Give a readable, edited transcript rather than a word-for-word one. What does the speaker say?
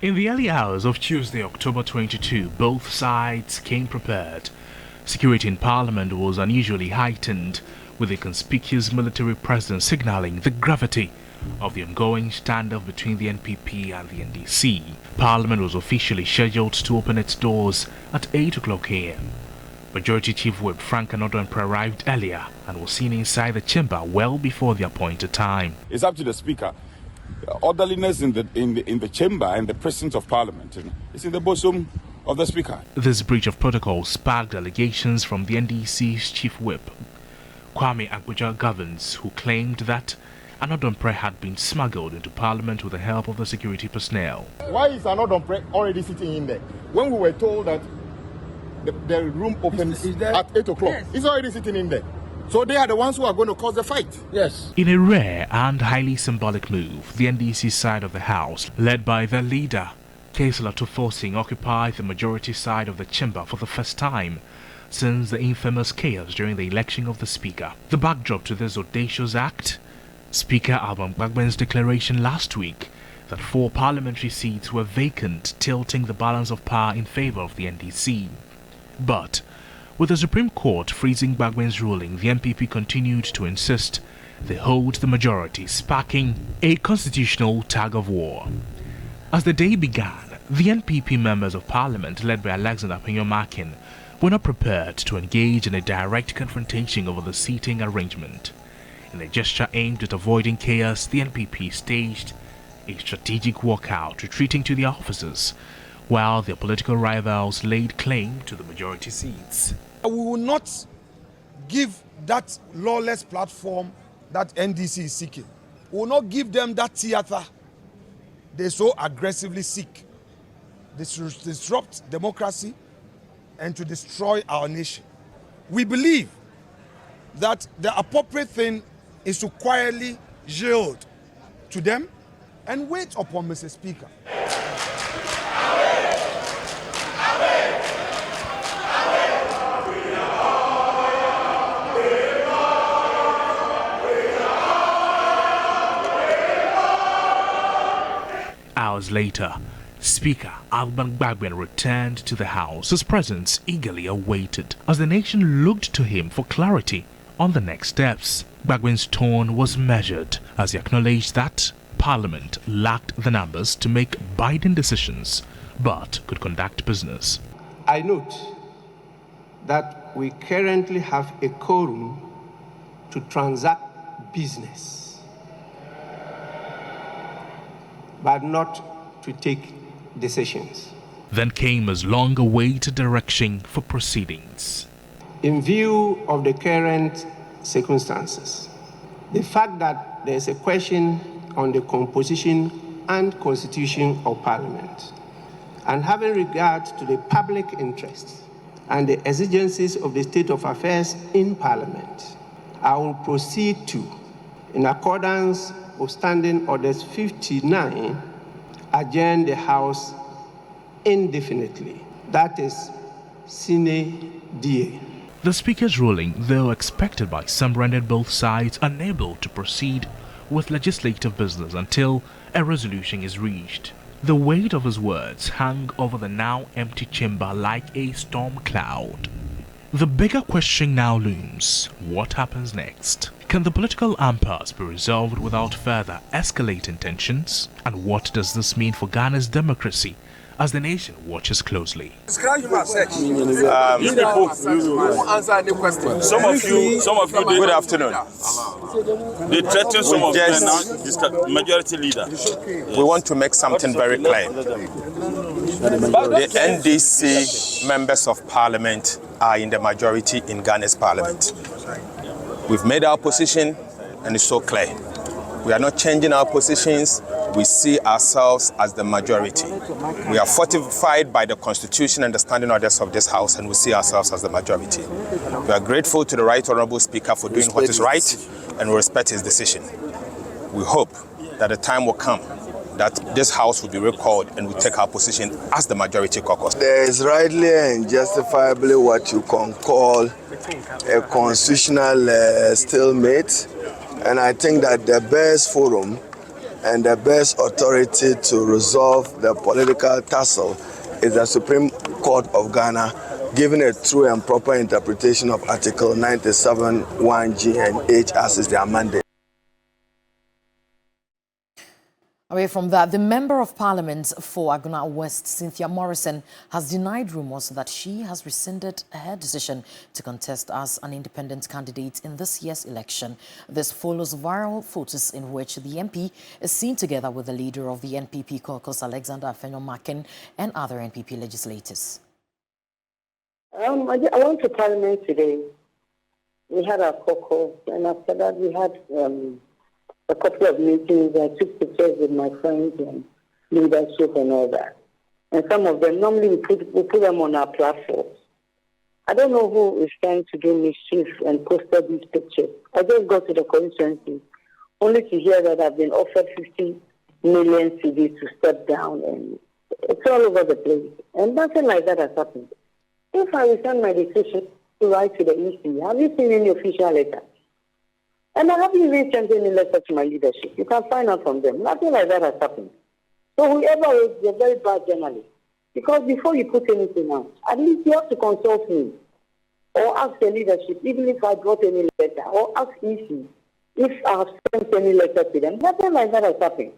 In the early hours of Tuesday, October 22, both sides came prepared. Security in Parliament was unusually heightened, with a conspicuous military presence signaling the gravity of the ongoing standoff between the NPP and the NDC. Parliament was officially scheduled to open its doors at 8 o'clock a.m. Majority Chief Whip Frank Anodonpre arrived earlier and was seen inside the chamber well before the appointed time. It's up to the Speaker. Orderliness in the chamber and the presence of Parliament is in the bosom of the Speaker. This breach of protocol sparked allegations from the NDC's Chief Whip, Kwame Agboja-Governs, who claimed that Anodonpre had been smuggled into Parliament with the help of the security personnel. Why is Anodonpre already sitting in there? When we were told that the room opens at 8 o'clock, yes. He's already sitting in there. So they are the ones who are going to cause the fight. Yes. In a rare and highly symbolic move, the NDC side of the House, led by their leader, Kaisala Tufosing, occupied the majority side of the chamber for the first time since the infamous chaos during the election of the Speaker. The backdrop to this audacious act, Speaker Alban Gbagben's declaration last week that 4 parliamentary seats were vacant, tilting the balance of power in favor of the NDC. But with the Supreme Court freezing Gbagben's ruling, the NPP continued to insist they hold the majority, sparking a constitutional tug-of-war. As the day began, the NPP members of Parliament, led by Alexander Pinyo-Makin, were not prepared to engage in a direct confrontation over the seating arrangement. In a gesture aimed at avoiding chaos, the NPP staged a strategic walkout, retreating to their offices, while their political rivals laid claim to the majority seats. We will not give that lawless platform that NDC is seeking. We will not give them that theater they so aggressively seek. This will disrupt democracy and to destroy our nation. We believe that the appropriate thing is to quietly yield to them and wait upon Mr. Speaker. Hours later, Speaker Alban Gbagben returned to the House, his presence eagerly awaited as the nation looked to him for clarity on the next steps. Gbagben's tone was measured as he acknowledged that Parliament lacked the numbers to make binding decisions, but could conduct business. I note that we currently have a quorum to transact business, but not to take decisions. Then came his long-awaited direction for proceedings. In view of the current circumstances, the fact that there is a question on the composition and constitution of Parliament, and having regard to the public interest and the exigencies of the state of affairs in Parliament, I will proceed to, in accordance with Standing Orders 59, adjourn the House indefinitely. That is, sine die. The Speaker's ruling, though expected by some, rendered both sides unable to proceed with legislative business until a resolution is reached. The weight of his words hung over the now empty chamber like a storm cloud. The bigger question now looms: what happens next? Can the political impasse be resolved without further escalating tensions? And what does this mean for Ghana's democracy as the nation watches closely? Describe him as such. People who answer any question. Some of you, good afternoon. They threaten some of the majority leader. We want to make something very clear. The NDC members of Parliament are in the majority in Ghana's Parliament. We've made our position and it's so clear. We are not changing our positions. We see ourselves as the majority. We are fortified by the Constitution and the standing orders of this House, and we see ourselves as the majority. We are grateful to the Right Honourable Speaker for doing what is right, and we respect his decision. We hope that the time will come that this House will be recalled and we take our position as the majority caucus. There is rightly and justifiably what you can call a constitutional stalemate, and I think that the best forum and the best authority to resolve the political tussle is the Supreme Court of Ghana, giving a true and proper interpretation of Article 97, 1G and H as is their mandate. Away from that, the Member of Parliament for Aguna West, Cynthia Morrison, has denied rumours that she has rescinded her decision to contest as an independent candidate in this year's election. This follows viral photos in which the MP is seen together with the leader of the NPP caucus, Alexander Afenyo-Makin, and other NPP legislators. I went to Parliament today. We had our caucus, and after that we had a couple of meetings. I took pictures with my friends and leadership and all that. And some of them, normally we put them on our platforms. I don't know who is trying to do mischief and posted these pictures. I just got to the constituency only to hear that I've been offered 50 million CDs to step down, and it's all over the place. And nothing like that has happened. If I return my decision to write to the EC, have you seen any official letter? And I haven't even sent any letter to my leadership. You can find out from them. Nothing like that has happened. So whoever is a very bad journalist. Because before you put anything out, at least you have to consult me or ask the leadership, even if I brought any letter, or ask EC if I have sent any letter to them. Nothing like that has happened.